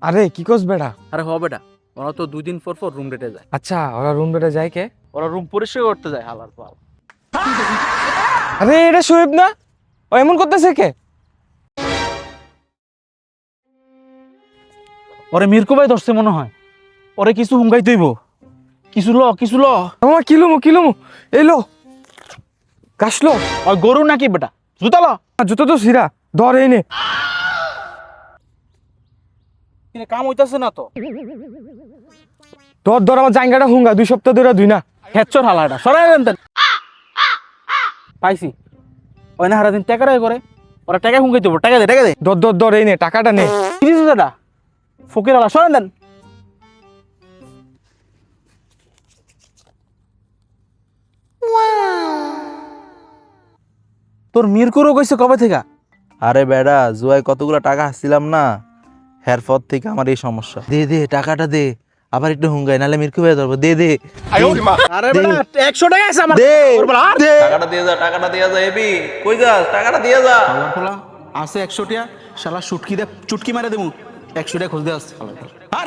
আরে কি কস বেটা? আরে হ বেটা, ওরা তো 2 দিন পর পর রুম রেটে যায়। আচ্ছা, ওরা রুম বেটা যায় কে? ওরা রুম পরিষ্কার করতে যায় হালার পাল। আরে এটা শোয়েব না? ও এমন করতেছে কে? ওরে মিরকু ভাই ধরছে মনে হয়। ওরে কিছু হুঙ্গাই দইব। কিছু ল। আমার কিলুমু এলো কাশলো। ওই গরু নাকি বেটা? জুতা ল। জুতো তো সিরা ধর এই নে। কিনে কাম হইতাছে না তো। ধর ধর আমার জায়গাটা হুঙ্গা 2 সপ্তাহ ধরে ধুই না। হেচ্চর হালাটা সরাই দেন দেন। পাইছি। ওই না হারাদিন টাকা রায় করে। ওরা টাকা হুঙ্গাই দেবো, টাকা দে। ধর ধর ধর এই নে টাকাটা নে। 30,000 টাকা। ফকির হালা সরাই দেন। তোর মিরকুরও কইছে কবে থেকে? আরে বেড়া জুয়ায় কতগুলো টাকা হাসছিলাম না, হের পর থেকে আমার এই সমস্যা। দে দে টাকাটা দে, আবার একটু হুঙ্গাই নাহলে মিরকু হয়ে ধরবো। দে দে আরে বেটা 100 টাকা আছে আমার। দে ওর বলা, আর? দে টাকাটা দিয়ে যা এবি কই যাস, টাকাটা দিয়ে যা। আবার খোলা আছে 100 টিয়া, শালা চুটকি মারে দেবো 100 টাকা খোঁজ দে আস আর